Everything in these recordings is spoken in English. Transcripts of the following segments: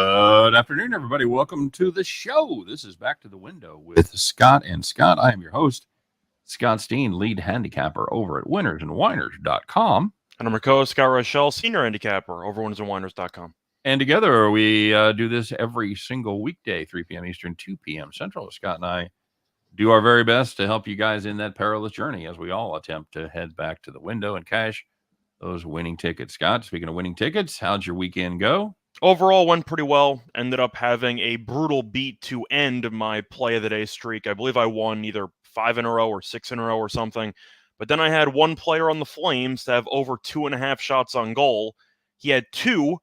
Good afternoon, everybody. Welcome to the show. This is Back to the Window with Scott and Scott. I am your host, Scott Steen, lead handicapper over at WhinersandWhiners.com. And I'm your co-host, Scott Rochelle, senior handicapper over WhinersandWhiners.com. And together we do this every single weekday, 3 p.m. Eastern, 2 p.m. Central. Scott and I do our very best to help you guys in that perilous journey as we all attempt to head back to the window and cash those winning tickets. Scott, speaking of winning tickets, how'd your weekend go? Overall, went pretty well. Ended up having a brutal beat to end my play of the day streak. I believe I won either 5 in a row or 6 in a row or something. But then I had one player on the Flames to have over 2.5 shots on goal. He had 2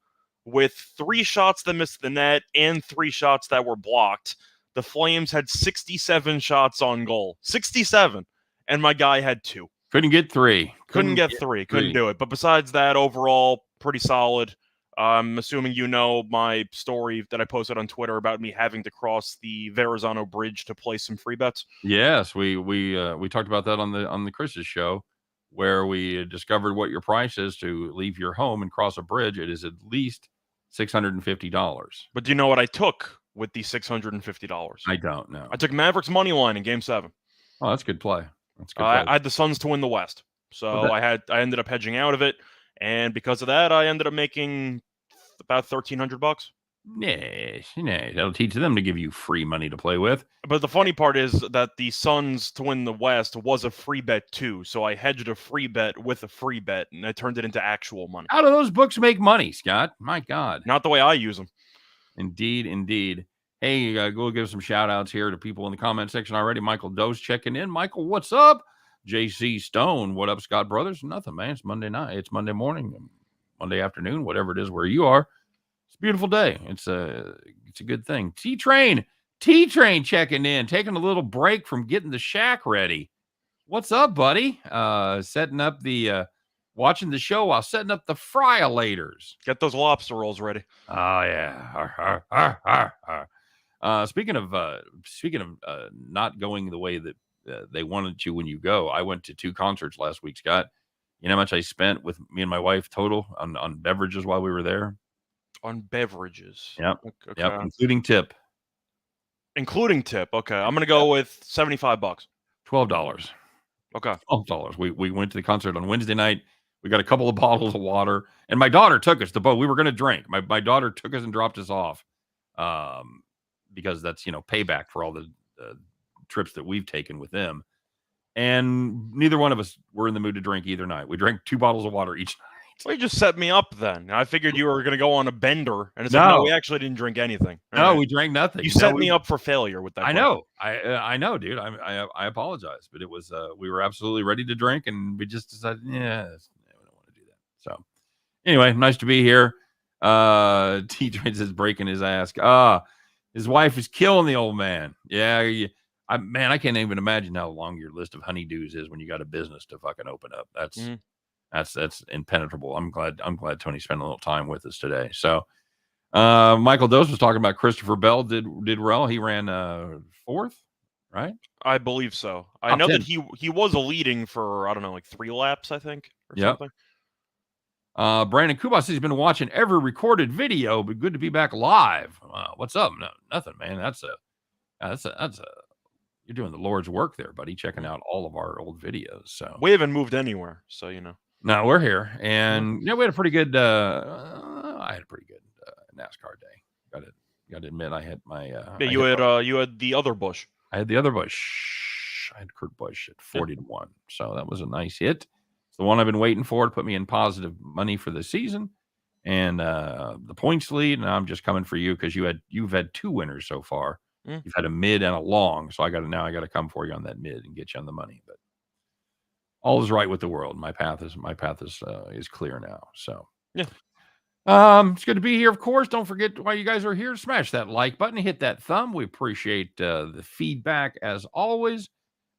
with 3 shots that missed the net and 3 shots that were blocked. The Flames had 67 shots on goal. 67. And my guy had 2. Couldn't get 3. Couldn't get 3. Couldn't do it. But besides that, overall, pretty solid. I'm assuming you know my story that I posted on Twitter about me having to cross the Verrazano Bridge to play some free bets. Yes, we talked about that on the Chris's show, where we discovered what your price is to leave your home and cross a bridge. It is at least $650. But do you know what I took with the $650? I don't know. I took Mavericks money line in Game 7. Oh, that's good play. That's good play. I had the Suns to win the West, so I ended up hedging out of it. And because of that, I ended up making about $1,300. Yeah, that'll teach them to give you free money to play with. But the funny part is that the Suns to win the West was a free bet too. So I hedged a free bet with a free bet, and I turned it into actual money. How do those books make money, Scott? My God. Not the way I use them. Indeed. Hey, go give some shout outs here to people in the comment section already. Michael Doe's checking in. Michael, what's up? JC Stone, what up, Scott Brothers? Nothing, man. It's Monday night. It's Monday morning, Monday afternoon, whatever it is where you are. It's a beautiful day. It's a good thing. T-Train checking in, taking a little break from getting the shack ready. What's up, buddy? Setting up the watching the show while setting up the fryolators. Get those lobster rolls ready. Oh yeah. Speaking of not going the way that they wanted to when you go, I went to 2 concerts last week, Scott. You know how much I spent with me and my wife total on beverages while we were there? On beverages. Yep. Okay. Yep. Including tip. Okay. I'm going to go with $75. $12. Okay. $12. We went to the concert on Wednesday night. We got a couple of bottles of water, and my daughter took us to both. We were going to drink. My daughter took us and dropped us off because that's, payback for all the trips that we've taken with them. And neither one of us were in the mood to drink either night. We drank 2 bottles of water each night. Well, you just set me up then. I figured you were going to go on a bender. And it's like, no, we actually didn't drink anything. No, we drank nothing. You set me up for failure with that. I know. I know, dude. I apologize. But it was, we were absolutely ready to drink. And we just decided, we don't want to do that. So anyway, nice to be here. T-Train says breaking his ass. His wife is killing the old man. Yeah. I can't even imagine how long your list of honeydews is when you got a business to fucking open up. That's impenetrable. I'm glad Tony spent a little time with us today. So Michael Dose was talking about Christopher Bell did well. He ran 4th, right? I believe so. I know that he was a leading for, I don't know, like 3 laps, I think, or something. Brandon Kubas says he's been watching every recorded video, but good to be back live. What's up? No, nothing, man. That's you're doing the Lord's work there, buddy, checking out all of our old videos. So we haven't moved anywhere, so No, we're here, and we had a pretty good. I had a pretty good NASCAR day. Got to admit, I had my. You had the other Busch. I had the other Busch. I had Kurt Busch at 40-1, so that was a nice hit. It's the one I've been waiting for to put me in positive money for the season, and the points lead. And I'm just coming for you because you've had 2 winners so far. You've had a mid and a long, so I got to come for you on that mid and get you on the money. But all is right with the world. My path is clear now. So yeah, it's good to be here. Of course, don't forget why you guys are here. Smash that like button, hit that thumb. We appreciate the feedback as always,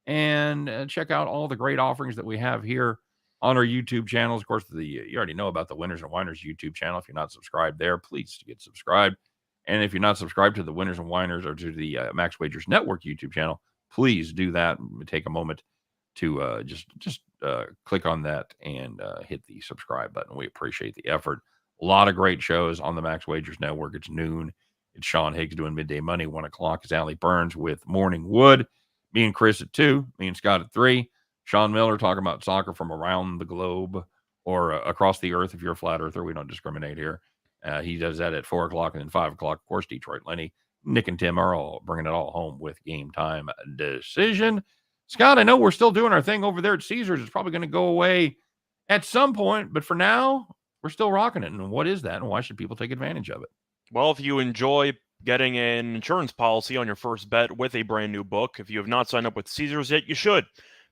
and check out all the great offerings that we have here on our YouTube channels. Of course, you already know about the Winners and Whiners YouTube channel. If you're not subscribed there, please get subscribed. And if you're not subscribed to the Winners and Whiners or to the Max Wagers Network YouTube channel, please do that. Take a moment to just click on that and hit the subscribe button. We appreciate the effort. A lot of great shows on the Max Wagers Network. It's noon. It's Sean Higgs doing Midday Money. 1 o'clock is Allie Burns with Morning Wood. Me and Chris at 2. Me and Scott at 3. Sean Miller talking about soccer from around the globe or across the earth if you're a flat earther. We don't discriminate here. He does that at 4 o'clock and then 5 o'clock. Of course, Detroit Lenny, Nick and Tim are all bringing it all home with Game Time Decision. Scott, I know we're still doing our thing over there at Caesars. It's probably going to go away at some point, but for now, we're still rocking it. And what is that? And why should people take advantage of it? Well, if you enjoy getting an insurance policy on your first bet with a brand new book, if you have not signed up with Caesars yet, you should.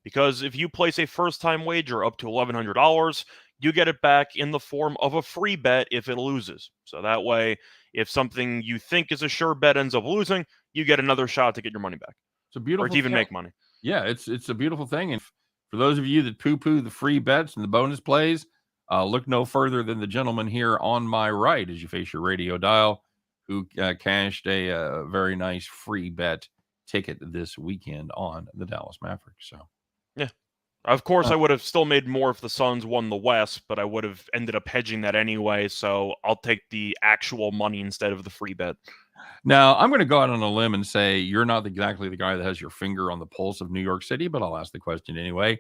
Because if you place a first-time wager up to $1,100, you get it back in the form of a free bet if it loses. So that way, if something you think is a sure bet ends up losing, you get another shot to get your money back. It's a beautiful or to even thing. make money. Yeah, it's a beautiful thing. And for those of you that poo-poo the free bets and the bonus plays, look no further than the gentleman here on my right as you face your radio dial who cashed a very nice free bet ticket this weekend on the Dallas Mavericks. So, yeah. Of course, I would have still made more if the Suns won the West, but I would have ended up hedging that anyway, so I'll take the actual money instead of the free bet. Now, I'm going to go out on a limb and say you're not exactly the guy that has your finger on the pulse of New York City, but I'll ask the question anyway.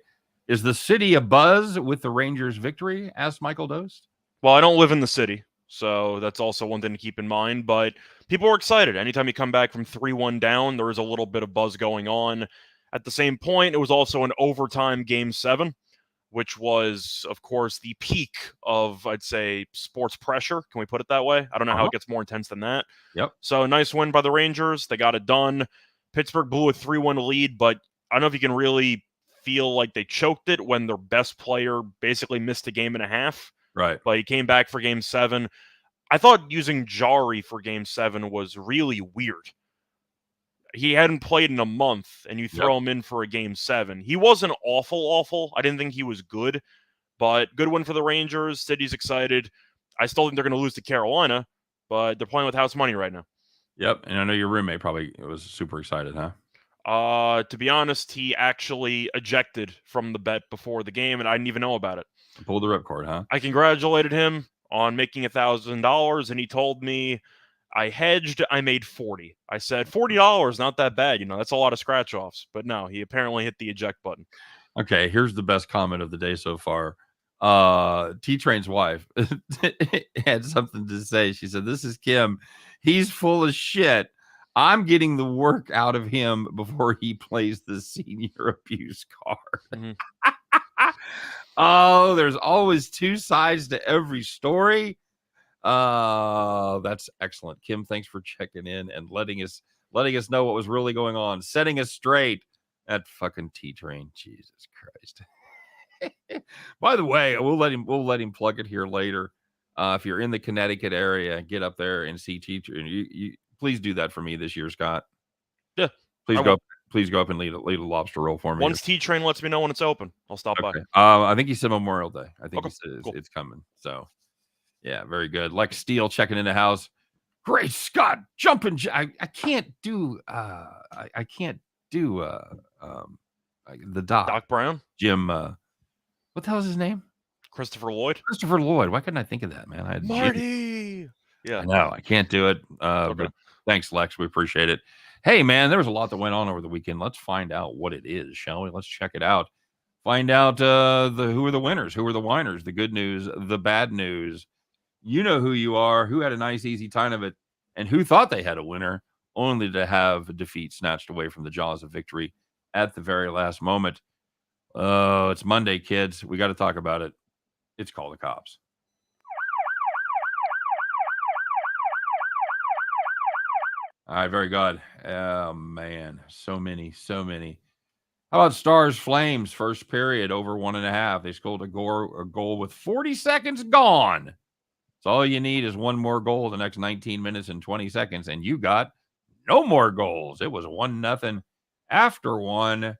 Is the city abuzz with the Rangers' victory? Asked Michael Dost. Well, I don't live in the city, so that's also one thing to keep in mind, but people are excited. Anytime you come back from 3-1 down, there is a little bit of buzz going on. At the same point, it was also an overtime Game 7, which was, of course, the peak of, I'd say, sports pressure. Can we put it that way? I don't know how it gets more intense than that. Yep. So, nice win by the Rangers. They got it done. Pittsburgh blew a 3-1 lead, but I don't know if you can really feel like they choked it when their best player basically missed a game and a half. Right. But he came back for Game 7. I thought using Jari for Game 7 was really weird. He hadn't played in a month, and you throw him in for a Game 7. He wasn't awful. I didn't think he was good, but good win for the Rangers. City's excited. I still think they're going to lose to Carolina, but they're playing with house money right now. Yep, and I know your roommate probably was super excited, huh? To be honest, he actually ejected from the bet before the game, and I didn't even know about it. Pulled the ripcord, huh? I congratulated him on making $1,000, and he told me, I hedged, I made 40. I said, $40, not that bad. You know, that's a lot of scratch offs. But no, he apparently hit the eject button. Okay, here's the best comment of the day so far. T-Train's wife had something to say. She said, this is Kim. He's full of shit. I'm getting the work out of him before he plays the senior abuse card. Mm-hmm. Oh, there's always two sides to every story. That's excellent. Kim, thanks for checking in and letting us know what was really going on, setting us straight. That fucking T-Train, Jesus Christ. By the way, we'll let him plug it here later. If you're in the Connecticut area, get up there and see T-Train. You please do that for me this year, Scott. Yeah, please go up and lead a lobster roll for me. Once T-Train lets me know when it's open, I'll stop by. I think he said Memorial Day. I think he said cool. It's coming. So. Yeah, very good. Lex Steele checking in the house. Great Scott, jumping. I can't do. I can't do. The Doc Brown. Jim. What the hell is his name? Christopher Lloyd. Christopher Lloyd. Why couldn't I think of that, man? I had Marty. Yeah. I know. I can't do it. But thanks, Lex. We appreciate it. Hey, man, there was a lot that went on over the weekend. Let's find out what it is, shall we? Let's check it out. Find out who are the winners, who are the whiners, the good news, the bad news. You know who you are, who had a nice, easy time of it, and who thought they had a winner, only to have defeat snatched away from the jaws of victory at the very last moment. Oh, it's Monday, kids. We got to talk about it. It's Call the Cops. All right, very good. Oh, man, so many. How about Stars Flames? First period, over 1.5. They scored a goal with 40 seconds gone. So all you need is one more goal the next 19 minutes and 20 seconds, and you got no more goals. It was 1-0 after one.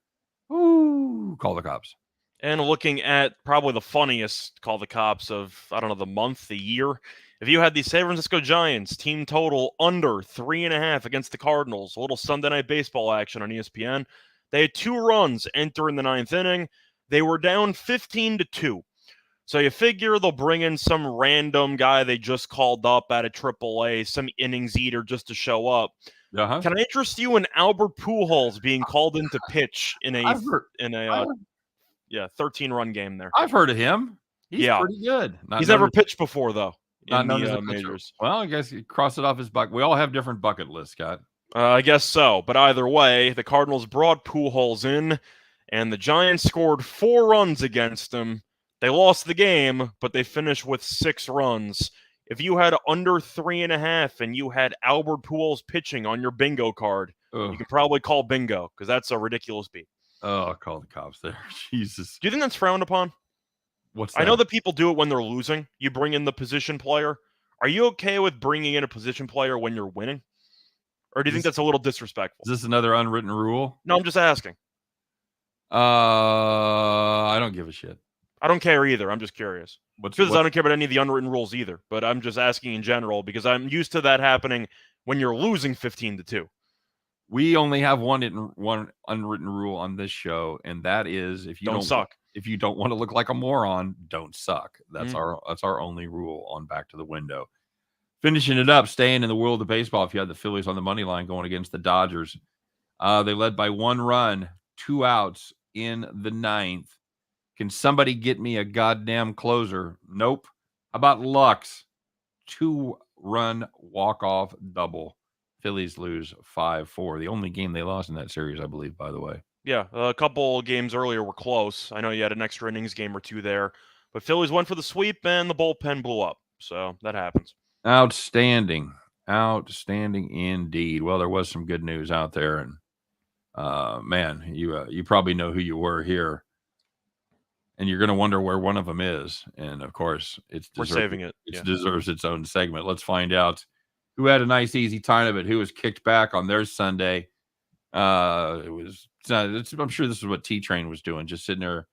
Ooh, Call the Cops. And looking at probably the funniest Call the Cops of, I don't know, the month, the year. If you had the San Francisco Giants team total under 3.5 against the Cardinals, a little Sunday Night Baseball action on ESPN. They had 2 runs enter in the 9th inning. They were down 15-2. So you figure they'll bring in some random guy they just called up out of AAA, some innings eater just to show up. Uh-huh. Can I interest you in Albert Pujols being called in to pitch in a 13-run game there? I've heard of him. He's Yeah. pretty good. He's never pitched before, though, not in known the as a pitcher. majors. Well, I guess you cross it off his bucket. We all have different bucket lists, Scott. I guess so. But either way, the Cardinals brought Pujols in, and the Giants scored 4 runs against him. They lost the game, but they finished with 6 runs. If you had under 3.5 and you had Albert Pujols pitching on your bingo card, you could probably call bingo, because that's a ridiculous beat. Oh, I'll call the cops there. Jesus. Do you think that's frowned upon? What's that? I know that people do it when they're losing. You bring in the position player. Are you okay with bringing in a position player when you're winning? Or do you think that's a little disrespectful? Is this another unwritten rule? No, I'm just asking. I don't give a shit. I don't care either. I'm just curious. Because I don't care about any of the unwritten rules either. But I'm just asking in general because I'm used to that happening when you're losing 15-2. We only have one unwritten rule on this show, and that is if you don't suck. If you don't want to look like a moron, don't suck. That's our only rule on Back to the Window. Finishing it up, staying in the world of baseball. If you had the Phillies on the money line going against the Dodgers, they led by 1 run, 2 outs in the 9th. Can somebody get me a goddamn closer? Nope. How about Lux? 2-run walk-off double. Phillies lose 5-4. The only game they lost in that series, I believe, by the way. Yeah, a couple games earlier were close. I know you had an extra innings game or 2 there. But Phillies went for the sweep, and the bullpen blew up. So that happens. Outstanding. Outstanding indeed. Well, there was some good news out there. And, man, you probably know who you were here. And you're going to wonder where one of them is. And, of course, we're saving it. It deserves its own segment. Let's find out who had a nice, easy time of it, who was kicked back on their Sunday. I'm sure this is what T-Train was doing, just sitting there.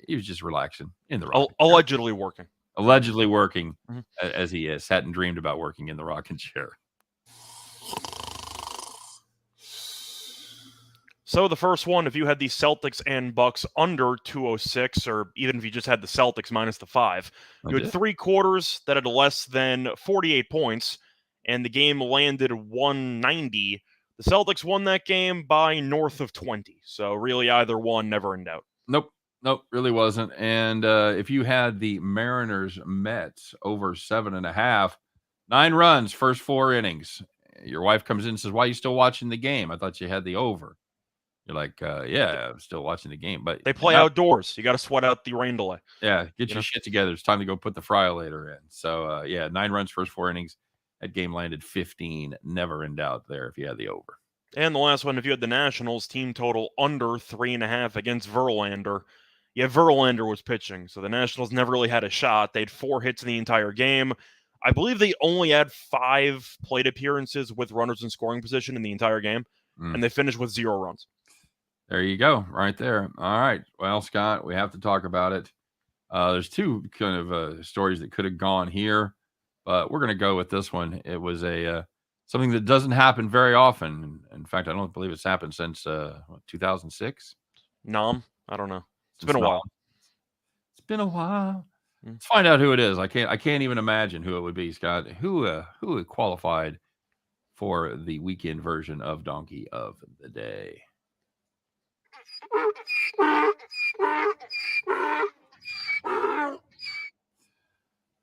He was just relaxing in the rocking chair. Allegedly working. Allegedly working, as he is. Hadn't dreamed about working in the rocking chair. So the first one, if you had the Celtics and Bucks under 206, or even if you just had the Celtics minus the 5, you had 3 quarters that had less than 48 points, and the game landed 190. The Celtics won that game by north of 20. So really either one, never in doubt. Nope, really wasn't. And if you had the Mariners Mets over 7.5, 9 runs, first 4 innings. Your wife comes in and says, "Why are you still watching the game? I thought you had the over." You're like, yeah, I'm still watching the game. But they play outdoors. You got to sweat out the rain delay. Yeah, get your shit together. It's time to go put the Fryolator in. So, 9 runs, first 4 innings. That game landed 15. Never in doubt there if you had the over. And the last one, if you had the Nationals, team total under 3.5 against Verlander. Yeah, Verlander was pitching, so the Nationals never really had a shot. They had 4 hits in the entire game. I believe they only had 5 plate appearances with runners in scoring position in the entire game, and they finished with 0 runs. There you go, right there. All right. Well, Scott, we have to talk about it. There's 2 kind of stories that could have gone here, but we're going to go with this one. It was something that doesn't happen very often. In fact, I don't believe it's happened since 2006. I don't know. It's been a while. It's been a while. Let's find out who it is. I can't even imagine who it would be, Scott. Who qualified for the weekend version of Donkey of the Day?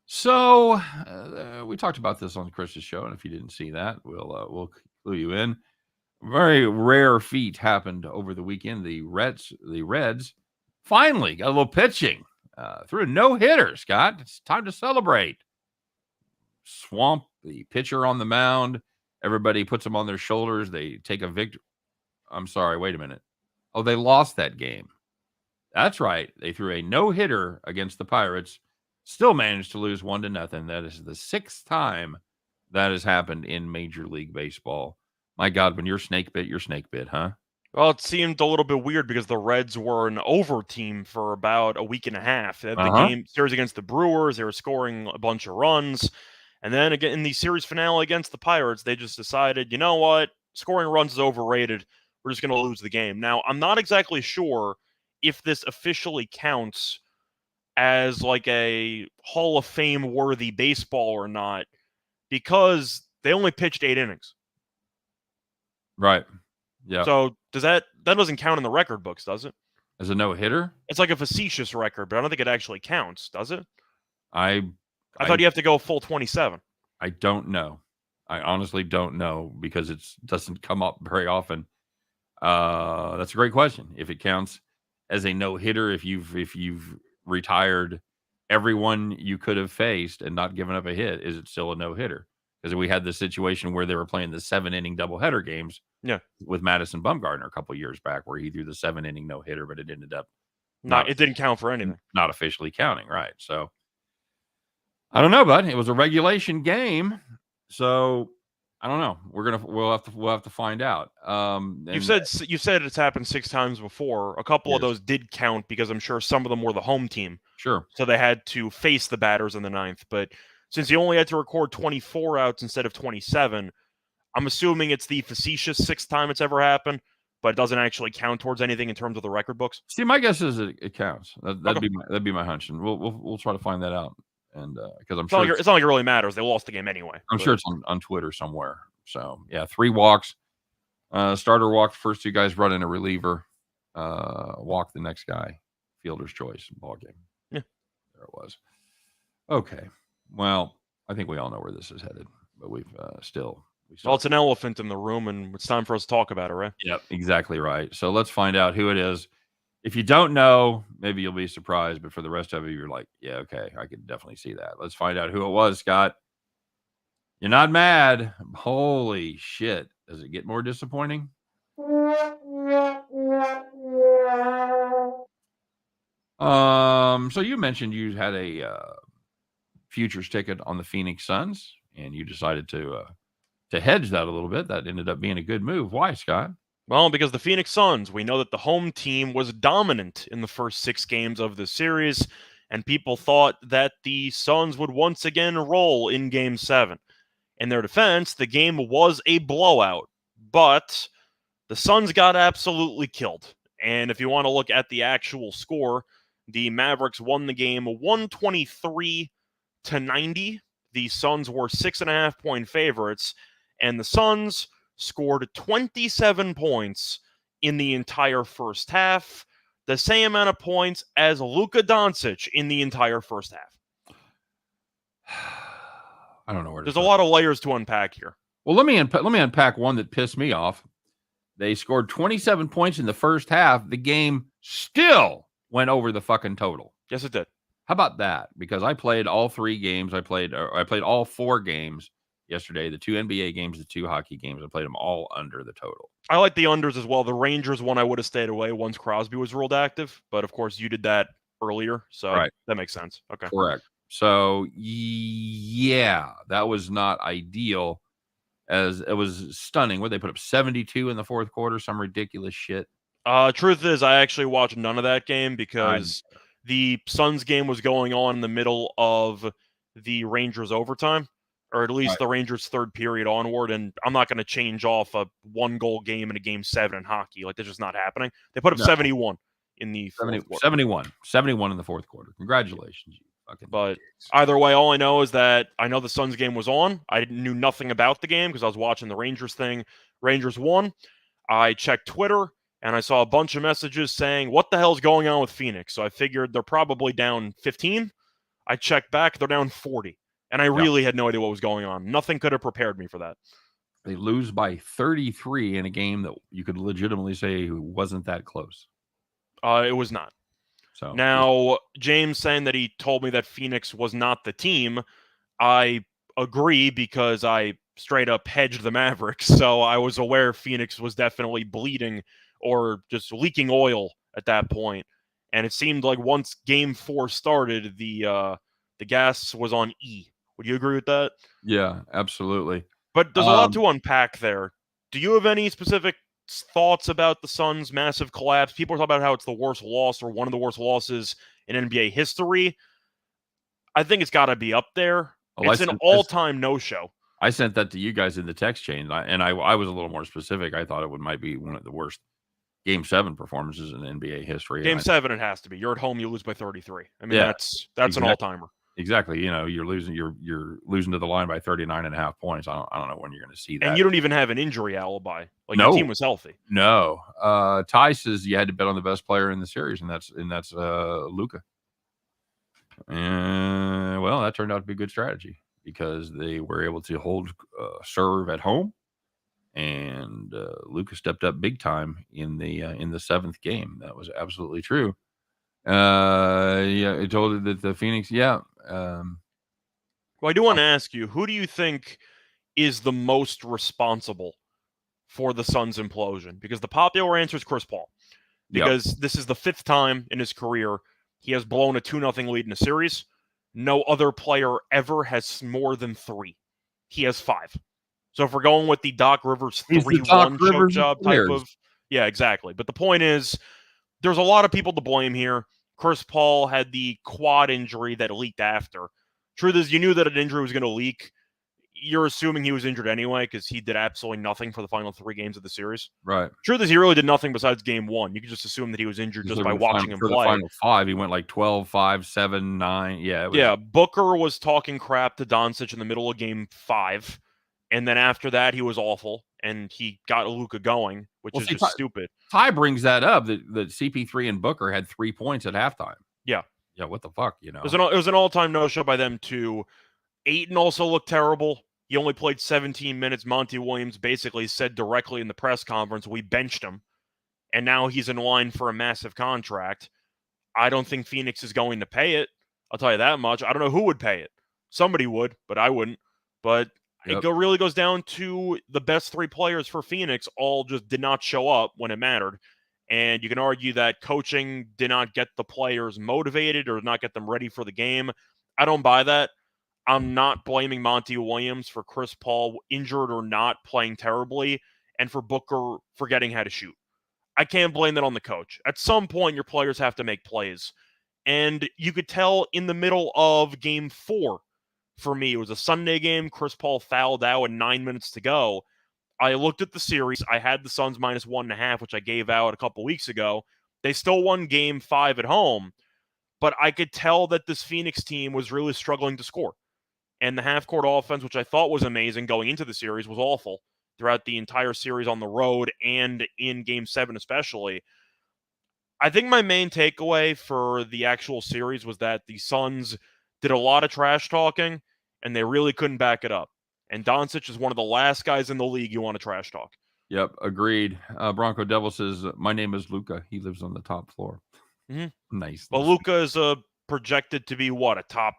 So we talked about this on Chris's show, and if you didn't see that, we'll clue you in. Very rare feat happened over the weekend. The Reds finally got a little pitching through a no-hitter. Scott, it's time to celebrate. Swamp the pitcher on the mound. Everybody puts them on their shoulders. They take a victory. I'm sorry. Wait a minute. Oh, they lost that game. That's right. They threw a no-hitter against the Pirates. Still managed to lose 1-0. That is the 6th time that has happened in Major League Baseball. My God, when you're snake bit, huh? Well, it seemed a little bit weird because the Reds were an over team for about a week and a half. They had the game series against the Brewers. They were scoring a bunch of runs. And then again, in the series finale against the Pirates, they just decided, you know what? Scoring runs is overrated. We're just going to lose the game. Now, I'm not exactly sure if this officially counts as like a Hall of Fame worthy baseball or not, because they only pitched 8 innings. Right. Yeah. So that doesn't count in the record books, does it? As a no-hitter? It's like a facetious record, but I don't think it actually counts, does it? I thought you have to go full 27. I don't know. I honestly don't know because it doesn't come up very often. That's a great question. If it counts as a no-hitter, if you've retired everyone you could have faced and not given up a hit, is it still a no-hitter? Because we had this situation where they were playing the 7-inning doubleheader games with Madison Bumgarner a couple of years back, where he threw the 7-inning no-hitter, but it ended up it didn't count for anything. Not officially counting, right? So I don't know, bud. It was a regulation game, so I don't know. We'll have to find out. You said it's happened 6 times before. A couple of those did count because I'm sure some of them were the home team. Sure. So they had to face the batters in the 9th. But since you only had to record 24 outs instead of 27, I'm assuming it's the facetious 6th time it's ever happened, but it doesn't actually count towards anything in terms of the record books. See, my guess is it counts. That'd be my hunch, and we'll try to find that out. And because I'm sure it's not like it really matters. They lost the game anyway. I'm sure it's on Twitter somewhere. So yeah, 3 walks. Starter walked. First 2 guys brought in a reliever. Walked the next guy. Fielder's choice ball game. Yeah, there it was. Okay. Well, I think we all know where this is headed, but we've still. Well, it's an elephant in the room, and it's time for us to talk about it, right? Yep, exactly right. So let's find out who it is. If you don't know, maybe you'll be surprised, but for the rest of you, you're like, yeah, okay, I can definitely see that. Let's find out who it was, Scott. You're not mad. Holy shit. Does it get more disappointing? So you mentioned you had a futures ticket on the Phoenix Suns, and you decided to hedge that a little bit. That ended up being a good move. Why, Scott? Well, because the Phoenix Suns, we know that the home team was dominant in the first 6 games of the series, and people thought that the Suns would once again roll in Game 7. In their defense, the game was a blowout, but the Suns got absolutely killed. And if you want to look at the actual score, the Mavericks won the game 123-90. The Suns were 6.5-point favorites, and the Suns scored 27 points in the entire first half, the same amount of points as Luka Doncic in the entire first half. I don't know where. There's a lot of layers to unpack here. Well, let me unpack one that pissed me off. They scored 27 points in the first half. The game still went over the fucking total. Yes, it did. How about that? Because I played all 3 games. I played all 4 games yesterday. The 2 NBA games, the 2 hockey games. I played them all under the total. I like the unders as well. The Rangers one I would have stayed away once Crosby was ruled active, but of course you did that earlier, so that makes sense. Okay, correct. So yeah, that was not ideal. As it was stunning. What, they put up 72 in the fourth quarter, some ridiculous shit. Truth is, I actually watched none of that game because the Suns game was going on in the middle of the Rangers overtime, or at least the Rangers' third period onward, and I'm not going to change off a 1-goal game in a Game 7 in hockey. Like, that's just not happening. They put up 71 in the fourth quarter. 71 in the fourth quarter. Congratulations, you fucking But either way, all I know is that I know the Suns game was on. I knew nothing about the game because I was watching the Rangers thing. Rangers won. I checked Twitter, and I saw a bunch of messages saying, what the hell's going on with Phoenix? So I figured they're probably down 15. I checked back. They're down 40. And I really had no idea what was going on. Nothing could have prepared me for that. They lose by 33 in a game that you could legitimately say wasn't that close. It was not. So now, James saying that he told me that Phoenix was not the team, I agree because I straight up hedged the Mavericks. So I was aware Phoenix was definitely bleeding or just leaking oil at that point. And it seemed like once Game 4 started, the gas was on E. Would you agree with that? Yeah, absolutely. But there's a lot to unpack there. Do you have any specific thoughts about the Suns' massive collapse? People are talking about how it's the worst loss or one of the worst losses in NBA history. I think it's got to be up there. It's an all-time no-show. I sent that to you guys in the text chain, and I was a little more specific. I thought it might be one of the worst Game 7 performances in NBA history. Game 7, it has to be. You're at home, you lose by 33. I mean, Yeah, that's exactly. an all-timer. Exactly. You know, you're losing to the line by 39.5 points. I don't know when you're going to see that. And you don't even have an injury alibi. Like, No. your team was healthy. No. Ty says you had to bet on the best player in the series, and that's Luka. And well, that turned out to be a good strategy because they were able to hold serve at home, and Luka stepped up big time in the 7th game. That was absolutely true. Yeah, it told it that the Phoenix. Yeah. Well, I do want to ask you, who do you think is the most responsible for the Suns' implosion? Because the popular answer is Chris Paul. Because this is the 5th time in his career he has blown a 2-0 lead in a series. No other player ever has more than 3. He has 5. So if we're going with the Doc Rivers 3-1 choke job type of... Yeah, exactly. But the point is, there's a lot of people to blame here. Chris Paul had the quad injury that leaked after. Truth is, you knew that an injury was going to leak. You're assuming he was injured anyway because he did absolutely nothing for the final 3 games of the series. Right. Truth is, he really did nothing besides game 1. You could just assume that he was injured just by watching him play. For the final 5, he went like 12, 5, 7, 9. Yeah. Yeah, Booker was talking crap to Doncic in the middle of game 5. And then after that, he was awful. And he got Luka going, which is just stupid. Ty brings that up, that CP3 and Booker had 3 points at halftime. Yeah. Yeah, what the fuck, you know? It was an all-time no-show by them, too. Ayton also looked terrible. He only played 17 minutes. Monty Williams basically said directly in the press conference, we benched him. And now he's in line for a massive contract. I don't think Phoenix is going to pay it. I'll tell you that much. I don't know who would pay it. Somebody would, but I wouldn't. But it really goes down to the best 3 players for Phoenix all just did not show up when it mattered. And you can argue that coaching did not get the players motivated or not get them ready for the game. I don't buy that. I'm not blaming Monty Williams for Chris Paul, injured or not, playing terribly, and for Booker forgetting how to shoot. I can't blame that on the coach. At some point, your players have to make plays. And you could tell in the middle of game 4, for me, it was a Sunday game. Chris Paul fouled out with 9 minutes to go. I looked at the series. I had the Suns minus 1.5, which I gave out a couple weeks ago. They still won game 5 at home, but I could tell that this Phoenix team was really struggling to score. And the half-court offense, which I thought was amazing going into the series, was awful throughout the entire series on the road and in Game 7 especially. I think my main takeaway for the actual series was that the Suns did a lot of trash talking, and they really couldn't back it up. And Doncic is one of the last guys in the league you want to trash talk. Yep, agreed. Bronco Devil says, my name is Luka. He lives on the top floor. Mm-hmm. Nice. Well, Luka is projected to be, a top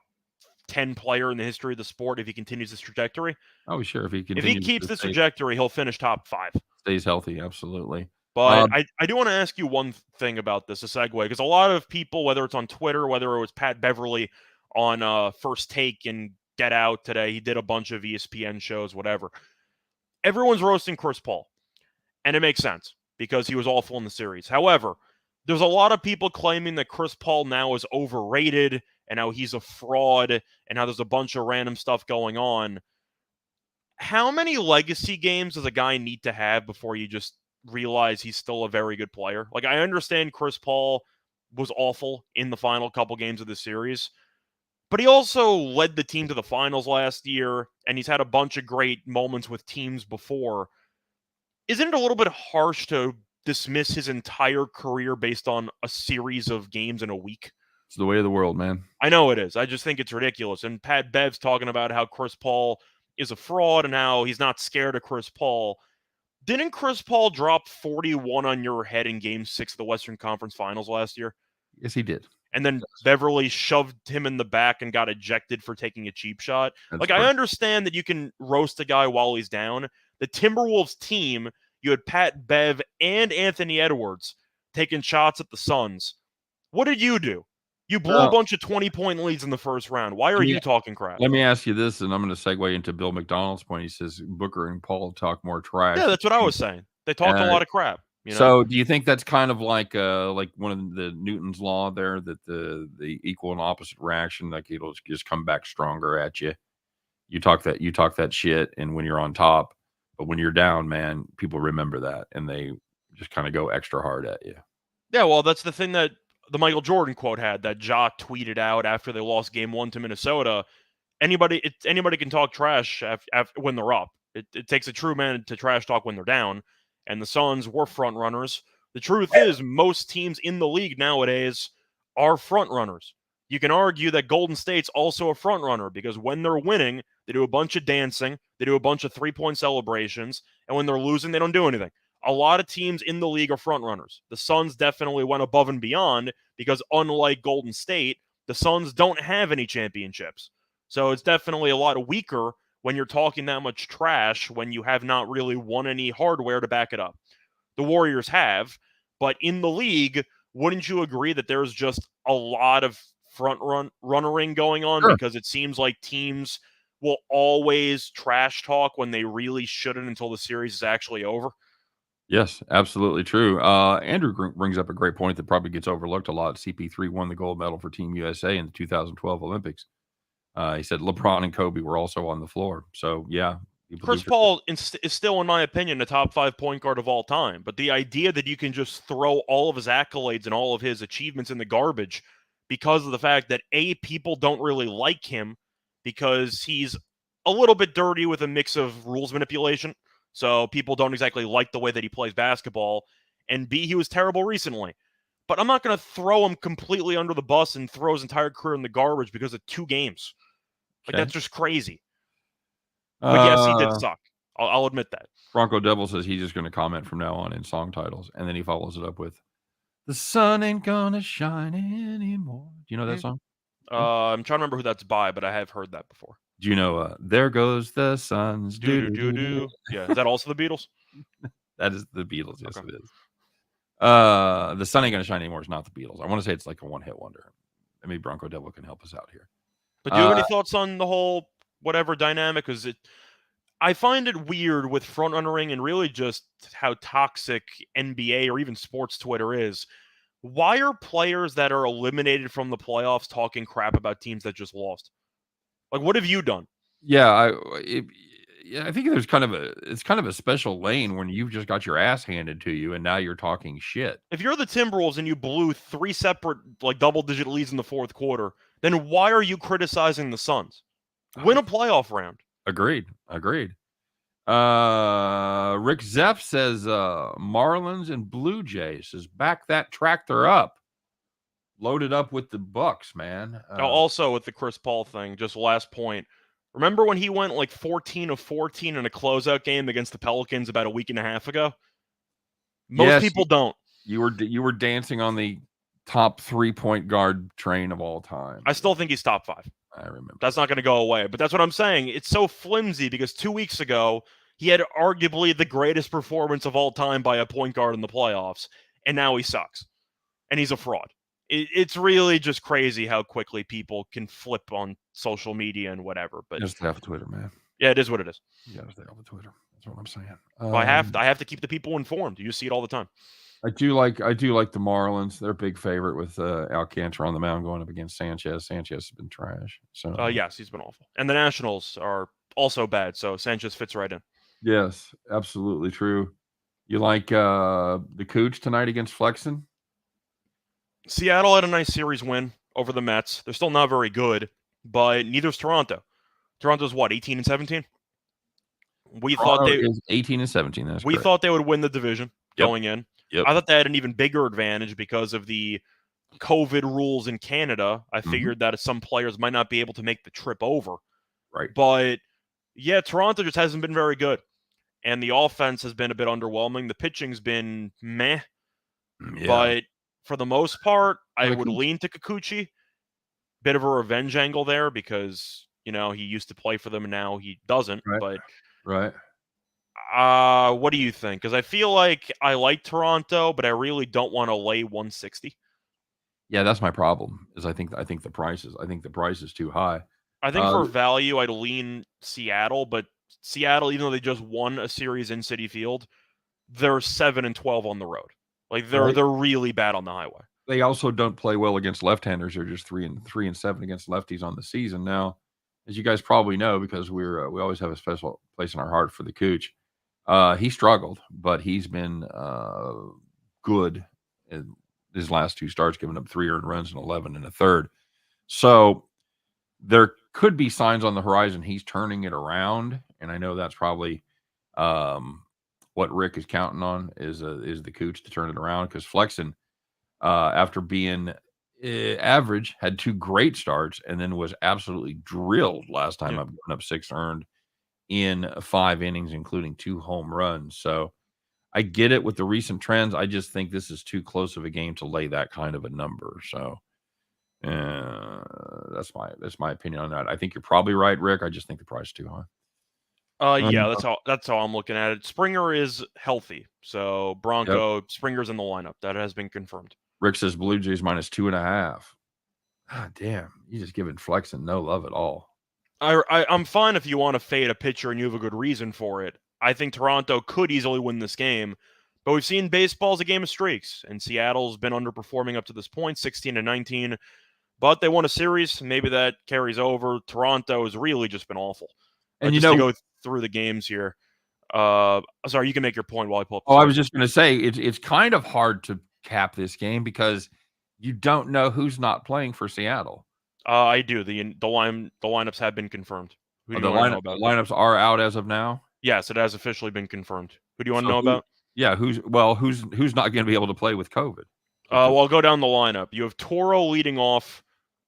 10 player in the history of the sport if he continues this trajectory. Oh, sure. If he keeps this trajectory, he'll finish top 5. Stays healthy, absolutely. But I do want to ask you one thing about this, a segue, because a lot of people, whether it's on Twitter, whether it was Pat Beverly on First Take and Get Out today, he did a bunch of ESPN shows, whatever. Everyone's roasting Chris Paul, and it makes sense because he was awful in the series. However, there's a lot of people claiming that Chris Paul now is overrated and how he's a fraud and how there's a bunch of random stuff going on. How many legacy games does a guy need to have before you just realize he's still a very good player? Like, I understand Chris Paul was awful in the final couple games of the series, but he also led the team to the finals last year, and he's had a bunch of great moments with teams before. Isn't it a little bit harsh to dismiss his entire career based on a series of games in a week? It's the way of the world, man. I know it is. I just think it's ridiculous. And Pat Bev's talking about how Chris Paul is a fraud and how he's not scared of Chris Paul. Didn't Chris Paul drop 41 on your head in Game 6 of the Western Conference Finals last year? Yes, he did. And then Beverly shoved him in the back and got ejected for taking a cheap shot. I understand that you can roast a guy while he's down. The Timberwolves team, you had Pat Bev and Anthony Edwards taking shots at the Suns. What did you do? You blew a bunch of 20-point leads in the first round. Why are you talking crap? Let me ask you this, and I'm going to segue into Bill McDonald's point. He says Booker and Paul talk more trash. Yeah, that's what I was saying. They talked a lot of crap. You know? So do you think that's kind of like one of the Newton's law there, that the equal and opposite reaction, like it'll just come back stronger at you? You talk that shit, and when you're on top, but when you're down, man, people remember that, and they just kind of go extra hard at you. Yeah, well, that's the thing that the Michael Jordan quote had that Ja tweeted out after they lost Game 1 to Minnesota. Anybody can talk trash when they're up. It takes a true man to trash talk when they're down, and the Suns were front runners. The truth is, most teams in the league nowadays are front runners. You can argue that Golden State's also a front runner because when they're winning, they do a bunch of dancing, they do a bunch of three-point celebrations, and when they're losing, they don't do anything. A lot of teams in the league are front runners. The Suns definitely went above and beyond because unlike Golden State, the Suns don't have any championships. So it's definitely a lot weaker when you're talking that much trash when you have not really won any hardware to back it up. The Warriors have, but in the league, wouldn't you agree that there's just a lot of runnering going on? Sure. Because it seems like teams will always trash talk when they really shouldn't until the series is actually over. Yes, absolutely true. Andrew brings up a great point that probably gets overlooked a lot. CP3 won the gold medal for Team USA in the 2012 Olympics. He said LeBron and Kobe were also on the floor. So, yeah. Chris Paul is still, in my opinion, the top 5 point guard of all time. But the idea that you can just throw all of his accolades and all of his achievements in the garbage because of the fact that, A, people don't really like him because he's a little bit dirty with a mix of rules manipulation. So people don't exactly like the way that he plays basketball. And B, he was terrible recently. But I'm not going to throw him completely under the bus and throw his entire career in the garbage because of 2 games. Like, that's just crazy. But yes, he did suck. I'll admit that. Bronco Devil says he's just going to comment from now on in song titles. And then he follows it up with, "The sun ain't gonna shine anymore." Do you know that song? I'm trying to remember who that's by, but I have heard that before. Do you know, There Goes the Sun's Do-do-do-do. Yeah, is that also the Beatles? That is the Beatles. Yes, Okay. it is. The sun ain't gonna shine anymore is not the Beatles. I want to say it's like a one-hit wonder. Maybe Bronco Devil can help us out here. But do you have any thoughts on the whole whatever dynamic? Because I find it weird with front runnering and really just how toxic NBA or even sports Twitter is. Why are players that are eliminated from the playoffs talking crap about teams that just lost? Like, what have you done? Yeah, I think it's kind of a special lane when you've just got your ass handed to you and now you're talking shit. If you're the Timberwolves and you blew 3 separate like double-digit leads in the fourth quarter, then why are you criticizing the Suns? Win a playoff round. Agreed. Rick Zeff says Marlins and Blue Jays says back that tractor up. Loaded up with the Bucks, man. Also with the Chris Paul thing, just last point. Remember when he went like 14 of 14 in a closeout game against the Pelicans about a week and a half ago? Most people don't. You were dancing on the top 3-point guard train of all time. I still think he's top 5. I remember. That's not going to go away. But that's what I'm saying. It's so flimsy because 2 weeks ago, he had arguably the greatest performance of all time by a point guard in the playoffs, and now he sucks. And he's a fraud. It's really just crazy how quickly people can flip on social media and whatever. But just stay off Twitter, man. Yeah, it is what it is. You gotta stay off of Twitter. That's what I'm saying. Well, I have to keep the people informed. You see it all the time. I do like the Marlins. They're a big favorite with Alcantara on the mound going up against Sanchez. Sanchez has been trash. So yes, he's been awful. And the Nationals are also bad. So Sanchez fits right in. Yes, absolutely true. You like the Cooch tonight against Flexen? Seattle had a nice series win over the Mets. They're still not very good, but neither's Toronto. Toronto's what, 18 and 17? We thought they is 18 and 17. That's we correct. thought they would win the division going in. Yep. I thought they had an even bigger advantage because of the COVID rules in Canada. I figured that some players might not be able to make the trip over. Right. But yeah, Toronto just hasn't been very good. And the offense has been a bit underwhelming. The pitching's been meh. Yeah. But for the most part, I would lean to Kikuchi. Bit of a revenge angle there because, he used to play for them and now he doesn't. Right. But what do you think? Because I feel like I like Toronto, but I really don't want to lay 160. Yeah, that's my problem. I think the price is too high. I think for value, I'd lean Seattle, but Seattle, even though they just won a series in Citi Field, they're 7-12 on the road. Like they're really bad on the highway. They also don't play well against left-handers. They're just 3-7 against lefties on the season. Now, as you guys probably know, because we always have a special place in our heart for the Cooch. He struggled, but he's been good in his last 2 starts, giving up 3 earned runs and 11 in a third. So there could be signs on the horizon he's turning it around, and I know that's probably what Rick is counting on is the Cooch to turn it around, because Flexen, after being average, had 2 great starts and then was absolutely drilled last time up, giving up 6 earned in 5 innings, including 2 home runs. So I get it with the recent trends. I just think this is too close of a game to lay that kind of a number. So that's my opinion on that. I think you're probably right, Rick. I just think the price is too high. Yeah, that's how I'm looking at it. Springer is healthy, so Bronco Springer's in the lineup. That has been confirmed. Rick says Blue Jays -2.5. God damn, you just giving Flexen no love at all. I'm fine if you want to fade a pitcher and you have a good reason for it. I think Toronto could easily win this game, but we've seen baseball's a game of streaks, and Seattle's been underperforming up to this point, 16-19. But they won a series. Maybe that carries over. Toronto has really just been awful. And just to go through the games here. Sorry, you can make your point while I pull up. I was just going to say it's kind of hard to cap this game because you don't know who's not playing for Seattle. I do. The lineups have been confirmed. The lineups are out as of now. Yes, it has officially been confirmed. Who do you want to know about? Yeah, who's not going to be able to play with COVID? Well, I'll go down the lineup. You have Toro leading off,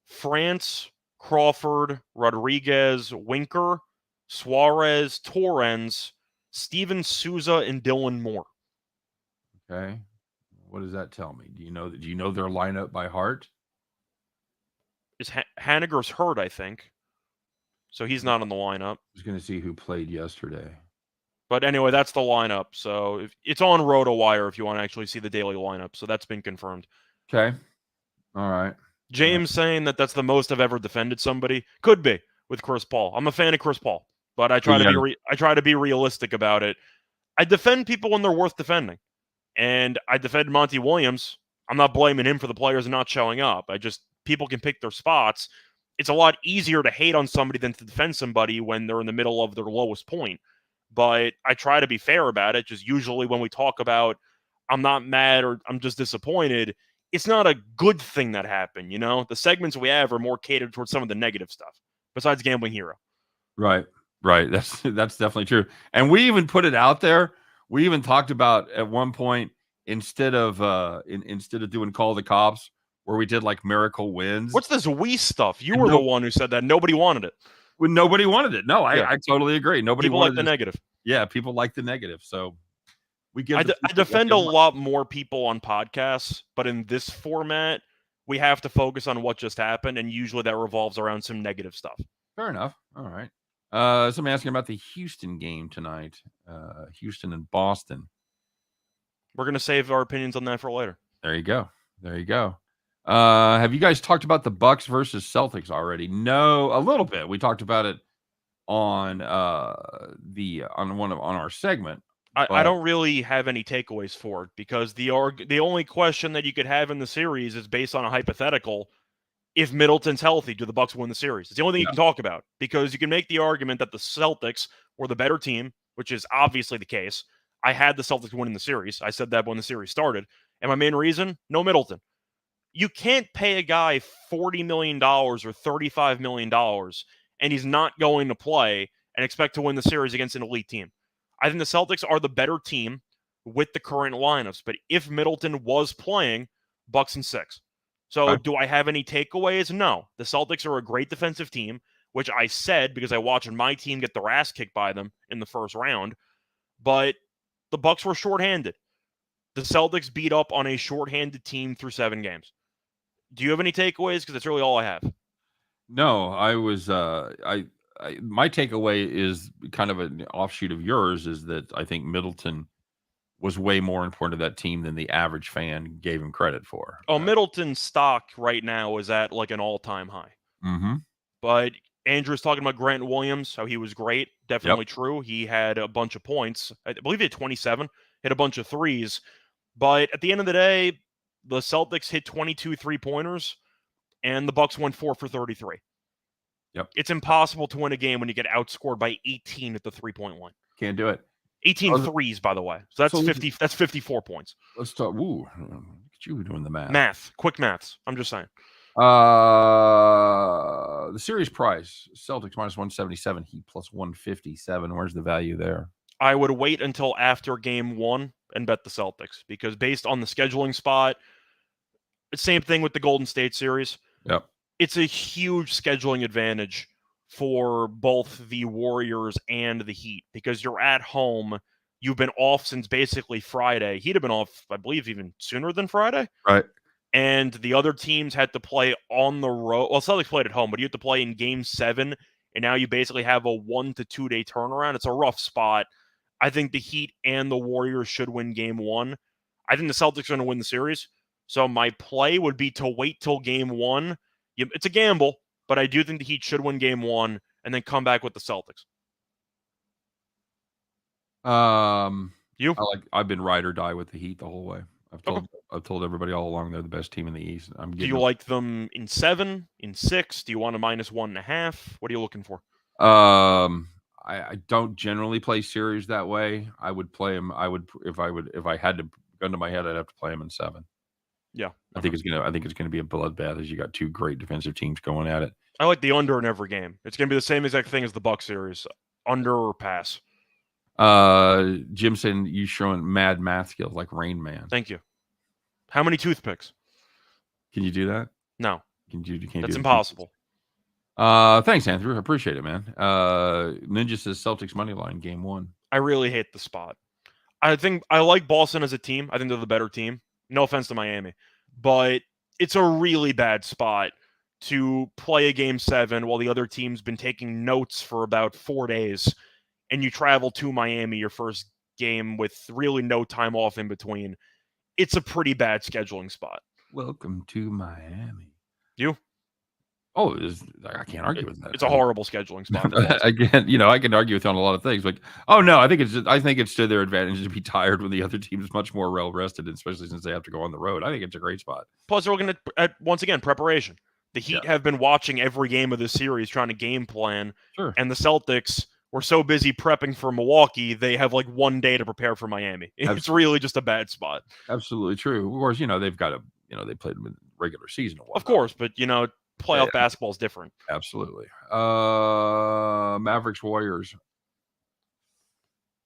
France, Crawford, Rodriguez, Winker, Suarez, Torrens, Steven Souza, and Dylan Moore. Okay. What does that tell me? Do you know their lineup by heart? Is Haniger's hurt, I think. So he's not on the lineup. I was going to see who played yesterday. But anyway, that's the lineup. So it's on RotoWire if you want to actually see the daily lineup. So that's been confirmed. Okay. All right. James saying that's the most I've ever defended somebody. Could be with Chris Paul. I'm a fan of Chris Paul, but I try to be realistic about it. I defend people when they're worth defending. And I defend Monty Williams. I'm not blaming him for the players not showing up. People can pick their spots. It's a lot easier to hate on somebody than to defend somebody when they're in the middle of their lowest point. But I try to be fair about it. Just usually when we talk about I'm not mad or I'm just disappointed, it's not a good thing that happened, The segments we have are more catered towards some of the negative stuff, besides Gambling Hero. Right. That's definitely true. And we even put it out there. We even talked about at one point, instead of doing Call the Cops, where we did like miracle wins. What's this we stuff? You were the one who said that. Nobody wanted it. When nobody wanted it. No, I totally agree. Nobody people wanted like the negative. Yeah, people like the negative. So we give. I defend a lot more people on podcasts, but in this format, we have to focus on what just happened, and usually that revolves around some negative stuff. Fair enough. All right. Somebody asking about the Houston game tonight. Houston and Boston. We're gonna save our opinions on that for later. There you go. Have you guys talked about the Bucks versus Celtics already? No, a little bit. We talked about it on our segment. I don't really have any takeaways for it because the only question that you could have in the series is based on a hypothetical. If Middleton's healthy, do the Bucks win the series? It's the only thing you can talk about because you can make the argument that the Celtics were the better team, which is obviously the case. I had the Celtics winning the series. I said that when the series started. And my main reason, no Middleton. You can't pay a guy $40 million or $35 million and he's not going to play and expect to win the series against an elite team. I think the Celtics are the better team with the current lineups. But if Middleton was playing, Bucks in 6. So do I have any takeaways? No. The Celtics are a great defensive team, which I said because I watched my team get their ass kicked by them in the first round. But the Bucks were shorthanded. The Celtics beat up on a shorthanded team through 7 games. Do you have any takeaways? Because that's really all I have. No, I was. My takeaway is kind of an offshoot of yours. Is that I think Middleton was way more important to that team than the average fan gave him credit for. Middleton's stock right now is at like an all-time high. Mm-hmm. But Andrew's talking about Grant Williams, how he was great. Definitely true. He had a bunch of points. I believe he had 27, hit a bunch of threes. But at the end of the day, the Celtics hit 22 3-pointers, and the Bucks went 4 for 33. Yep. It's impossible to win a game when you get outscored by 18 at the 3-point line. Can't do it. 18 threes, by the way. So that's 50. That's 54 points. Let's talk. Ooh, look at you doing the math. Quick maths. I'm just saying. The series price: Celtics minus 177, Heat plus 157. Where's the value there? I would wait until after game 1 and bet the Celtics, because based on the scheduling spot, same thing with the Golden State series. Yep. It's a huge scheduling advantage for both the Warriors and the Heat, because you're at home. You've been off since basically Friday. Heat have been off, I believe, even sooner than Friday. Right. And the other teams had to play on the road. Well, Celtics played at home, but you have to play in game 7, and now you basically have a 1 to 2 day turnaround. It's a rough spot. I think the Heat and the Warriors should win game 1. I think the Celtics are going to win the series. So my play would be to wait till game 1. It's a gamble, but I do think the Heat should win game 1 and then come back with the Celtics. I've been ride or die with the Heat the whole way. I've told everybody all along they're the best team in the East. Do you like them in 7, in 6? Do you want a minus 1.5? What are you looking for? I don't generally play series that way. I would play them. If I had to gun to my head, I'd have to play them in 7. Yeah, I think it's gonna be a bloodbath as you got 2 great defensive teams going at it. I like the under in every game. It's gonna be the same exact thing as the Buck series, under or pass. Jim saying you showing mad math skills like Rain Man. Thank you. How many toothpicks? Can you do that? No. That's impossible. Thanks, Andrew. I appreciate it, man. Ninja says Celtics money line game 1. I really hate the spot. I think I like Boston as a team. I think they're the better team. No offense to Miami, but it's a really bad spot to play a game 7 while the other team's been taking notes for about 4 days, and you travel to Miami your first game with really no time off in between. It's a pretty bad scheduling spot. Welcome to Miami. You? Oh, I can't argue with that. It's a horrible scheduling spot. Again, I can argue with you on a lot of things. Like, oh no, I think it's to their advantage to be tired when the other team is much more well rested, especially since they have to go on the road. I think it's a great spot. Plus, they're looking at once again preparation. The Heat have been watching every game of the series, trying to game plan. Sure. And the Celtics were so busy prepping for Milwaukee, they have like 1 day to prepare for Miami. It's really just a bad spot. Absolutely true. Of course, they've got they played them in regular season. Of course, but playoff basketball is different. Absolutely. Mavericks Warriors.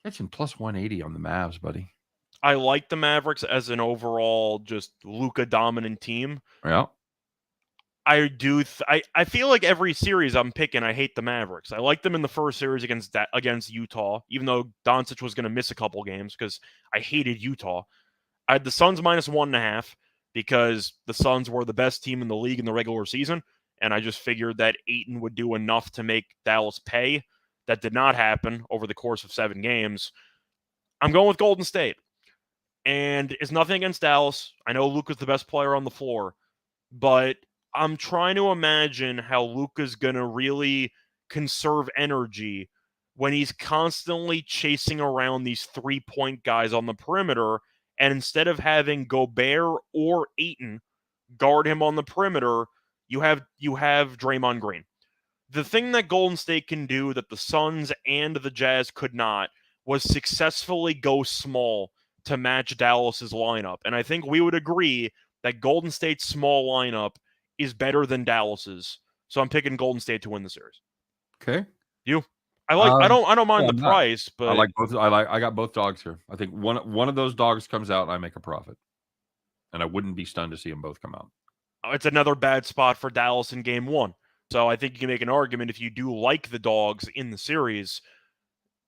Catching plus 180 on the Mavs, buddy. I like the Mavericks as an overall just Luka dominant team. Yeah. I do. I feel like every series I'm picking, I hate the Mavericks. I liked them in the first series against Utah, even though Doncic was going to miss a couple games because I hated Utah. I had the Suns minus 1.5 because the Suns were the best team in the league in the regular season, and I just figured that Ayton would do enough to make Dallas pay. That did not happen over the course of 7 games. I'm going with Golden State, and it's nothing against Dallas. I know Luka's the best player on the floor, but I'm trying to imagine how Luka's going to really conserve energy when he's constantly chasing around these 3-point guys on the perimeter, and instead of having Gobert or Ayton guard him on the perimeter, you have Draymond Green. The thing that Golden State can do that the Suns and the Jazz could not was successfully go small to match Dallas's lineup. And I think we would agree that Golden State's small lineup is better than Dallas's. So I'm picking Golden State to win the series. Okay. You? I don't mind the price, but I like both. I got both dogs here. I think one of those dogs comes out and I make a profit. And I wouldn't be stunned to see them both come out. It's another bad spot for Dallas in game 1. So I think you can make an argument if you do like the dogs in the series,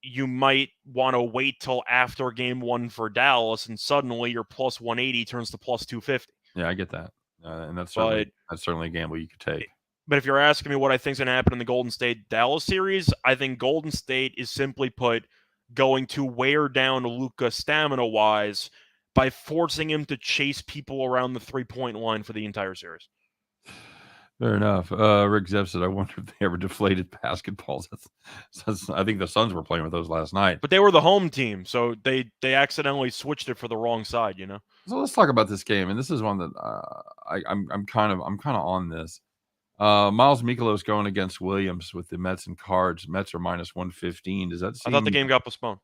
you might want to wait till after game 1 for Dallas, and suddenly your plus 180 turns to plus 250. Yeah, I get that. And that's certainly a gamble you could take. But if you're asking me what I think is going to happen in the Golden State-Dallas series, I think Golden State is simply put going to wear down Luka stamina-wise by forcing him to chase people around the 3-point line for the entire series. Fair enough. Rick Zepp said, I wonder if they ever deflated basketballs. I think the Suns were playing with those last night. But they were the home team, so they accidentally switched it for the wrong side, So let's talk about this game, and this is one that I'm kind of on this. Miles Mikolas going against Williams with the Mets and Cards. Mets are minus 115. Does that seem... I thought the game got postponed.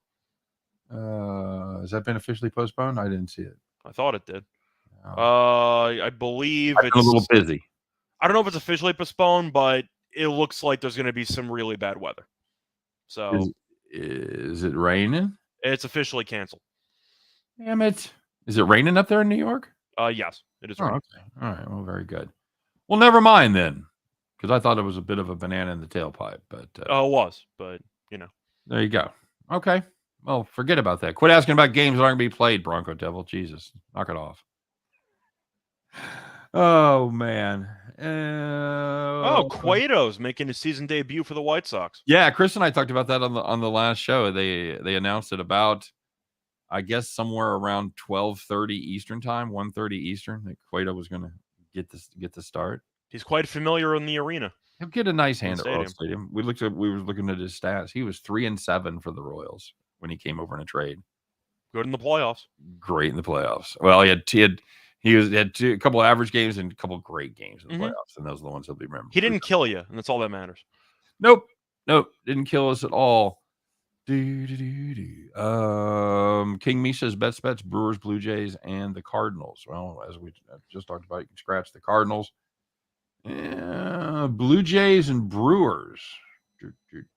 Has that been officially postponed? I didn't see it. I thought it did. Oh. I believe I've been a little busy. I don't know if it's officially postponed, but it looks like there's going to be some really bad weather. So is it raining? it's officially canceled. Damn it! Is it raining up there in New York? Yes, it is raining. Okay. All right. Well, very good. Well, never mind then, because I thought it was a bit of a banana in the tailpipe. But it was, but there you go. Okay. Well, forget about that. Quit asking about games that aren't going to be played, Bronco Devil. Jesus, knock it off. Oh man. Cueto's making his season debut for the White Sox. Yeah, Chris and I talked about that on the last show. They announced it about, I guess, somewhere around 12:30 Eastern time, 1:30 Eastern, that Cueto was going to get the start. He's quite familiar in the arena. He'll get a nice hand at Royal Stadium. We were looking at his stats. He was 3-7 for the Royals when he came over in a trade. Good in the playoffs. Great in the playoffs. Well, he had a couple of average games and a couple of great games in the playoffs, and those are the ones he'll be remembered. He didn't kill you, and that's all that matters. Nope, didn't kill us at all. King Misha's bets, Brewers, Blue Jays, and the Cardinals. Well, as we just talked about, you can scratch the Cardinals. Blue Jays and Brewers.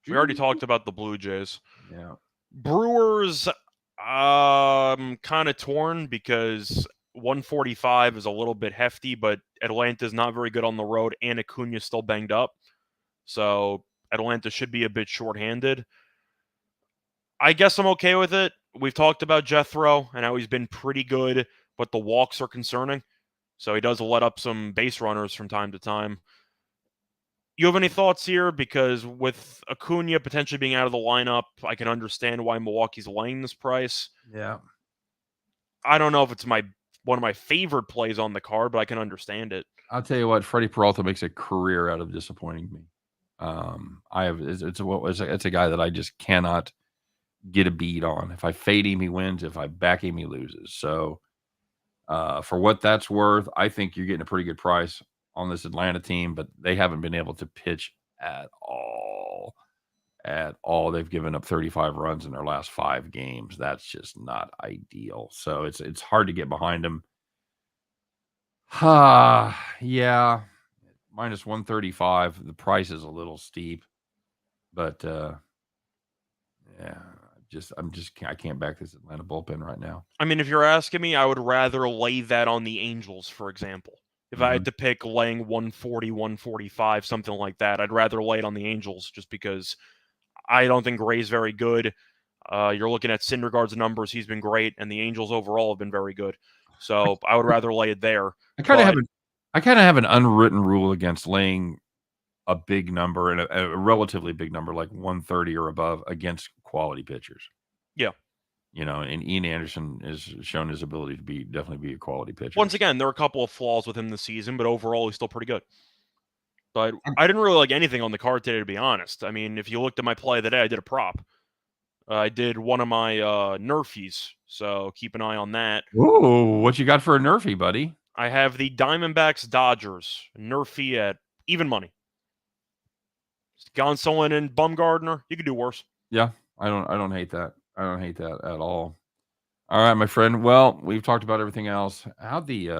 We already talked about the Blue Jays. Yeah. Brewers, kind of torn because 145 is a little bit hefty, but Atlanta's not very good on the road, and Acuna's still banged up. So Atlanta should be a bit shorthanded. I guess I'm okay with it. We've talked about Jethro and how he's been pretty good, but the walks are concerning. So he does let up some base runners from time to time. You have any thoughts here? Because with Acuna potentially being out of the lineup, I can understand why Milwaukee's laying this price. Yeah. I don't know if it's one of my favorite plays on the card, but I can understand it. I'll tell you what, Freddie Peralta makes a career out of disappointing me. It's a guy that I just cannot get a beat on. If I fade him, he wins. If I back him, he loses. So for what that's worth, I think you're getting a pretty good price on this Atlanta team, but they haven't been able to pitch at all. They've given up 35 runs in their last 5 games. That's just not ideal. So it's hard to get behind them. Yeah. Minus 135. The price is a little steep, but yeah, I can't back this Atlanta bullpen right now. I mean, if you're asking me, I would rather lay that on the Angels, for example. If I had to pick laying 140, 145, something like that, I'd rather lay it on the Angels just because I don't think Gray's very good. You're looking at Syndergaard's numbers. He's been great, and the Angels overall have been very good. So I would rather lay it there. I kind of have an unwritten rule against laying a big number and a relatively big number like 130 or above against quality pitchers. Yeah. And Ian Anderson has shown his ability to definitely be a quality pitcher. Once again, there are a couple of flaws with him this season, but overall he's still pretty good. But I didn't really like anything on the card today, to be honest. I mean, if you looked at my play of the day, I did a prop. I did one of my Nerfies, so keep an eye on that. Ooh, what you got for a Nerfie, buddy? I have the Diamondbacks Dodgers Nerfie at even money. Gonsolin and Bumgardner, you could do worse. Yeah, I don't hate that. I don't hate that at all. All right, my friend. Well, we've talked about everything else. How we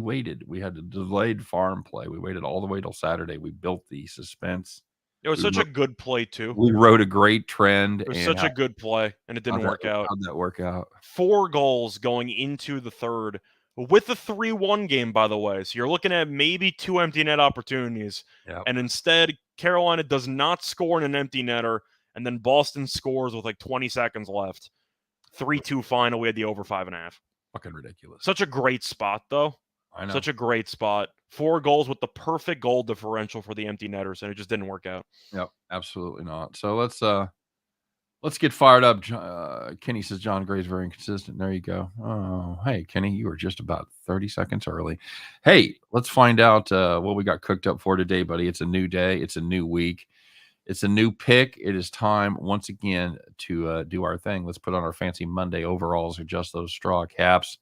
waited. We had a delayed farm play. We waited all the way till Saturday. We built the suspense. It was such a good play too. We rode a great trend. It was such a good play, and it didn't work out. How'd that work out? 4 goals going into the third with the 3-1 game, by the way. So you're looking at maybe 2 empty net opportunities, and instead Carolina does not score in an empty netter. And then Boston scores with like 20 seconds left. 3-2 final. We had the over 5.5. Fucking ridiculous. Such a great spot, though. I know. Such a great spot. 4 goals with the perfect goal differential for the empty netters, and it just didn't work out. Yep, absolutely not. So let's get fired up. Kenny says John Gray's very inconsistent. There you go. Oh, hey, Kenny, you were just about 30 seconds early. Hey, let's find out what we got cooked up for today, buddy. It's a new day. It's a new week. It's a new pick. It is time once again to do our thing. Let's put on our fancy Monday overalls, adjust those straw caps,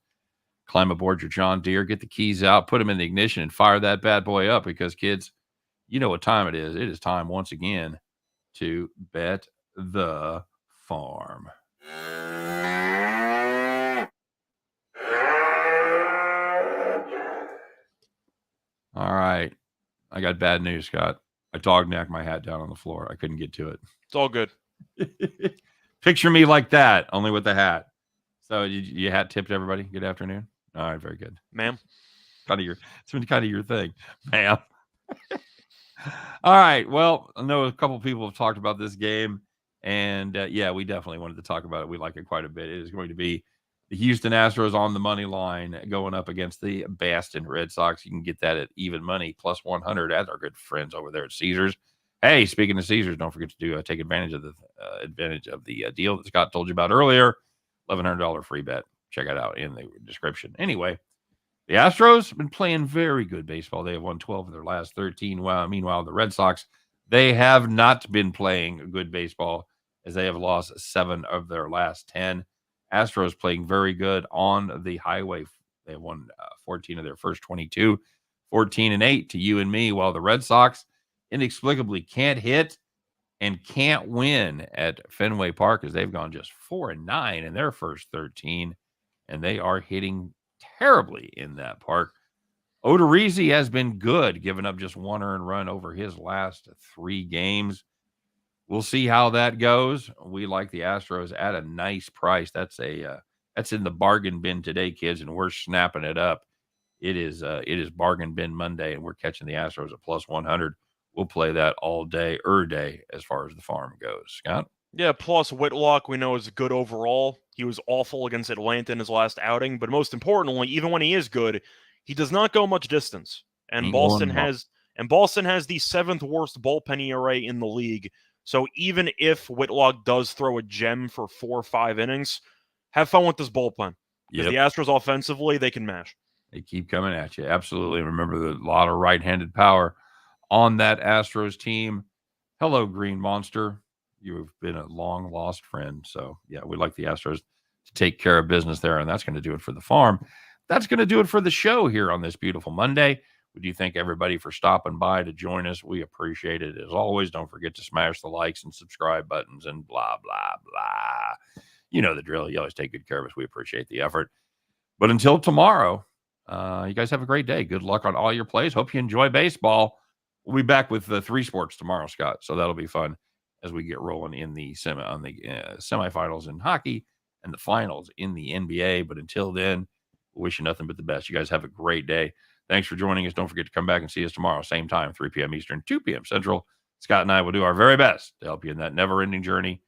climb aboard your John Deere, get the keys out, put them in the ignition, and fire that bad boy up because, kids, you know what time it is. It is time once again to bet the farm. I got bad news, Scott. I dog knocked my hat down on the floor. I couldn't get to it. It's all good. Picture me like that, only with the hat. So you hat tipped everybody. Good afternoon. All right, very good, ma'am. It's been kind of your thing, ma'am. All right. Well, I know a couple people have talked about this game, and yeah, we definitely wanted to talk about it. We like it quite a bit. It is going to be the Houston Astros on the money line going up against the Boston Red Sox. You can get that at even money plus 100 at our good friends over there at Caesars. Hey, speaking of Caesars, don't forget to take advantage of the deal that Scott told you about earlier. $1,100 free bet. Check it out in the description. Anyway, the Astros have been playing very good baseball. They have won 12 of their last 13. Meanwhile, the Red Sox, they have not been playing good baseball as they have lost 7 of their last 10. Astros playing very good on the highway. They have won 14 of their first 22, 14-8 to you and me, while the Red Sox inexplicably can't hit and can't win at Fenway Park as they've gone just 4-9 in their first 13, and they are hitting terribly in that park. Odorizzi has been good, giving up just 1 earned run over his last 3 games. We'll see how that goes. We like the Astros at a nice price. That's in the bargain bin today, kids, and we're snapping it up. It is bargain bin Monday, and we're catching the Astros at plus 100. We'll play that all day, as far as the farm goes. Scott? Yeah, plus Whitlock we know is good overall. He was awful against Atlanta in his last outing, but most importantly, even when he is good, he does not go much distance. And Boston has the 7th worst bullpen ERA in the league. So even if Whitlock does throw a gem for 4 or 5 innings, have fun with this bullpen. Because the Astros offensively, they can mash. They keep coming at you. Absolutely. Remember, the lot of right-handed power on that Astros team. Hello, Green Monster. You've been a long-lost friend. So, yeah, we like the Astros to take care of business there, and that's going to do it for the farm. That's going to do it for the show here on this beautiful Monday. We do thank everybody for stopping by to join us. We appreciate it. As always, don't forget to smash the likes and subscribe buttons and blah, blah, blah. You know the drill. You always take good care of us. We appreciate the effort. But until tomorrow, you guys have a great day. Good luck on all your plays. Hope you enjoy baseball. We'll be back with 3 sports tomorrow, Scott. So that'll be fun as we get rolling in the semifinals in hockey and the finals in the NBA. But until then, we wish you nothing but the best. You guys have a great day. Thanks for joining us. Don't forget to come back and see us tomorrow, same time, 3 p.m. Eastern, 2 p.m. Central. Scott and I will do our very best to help you in that never-ending journey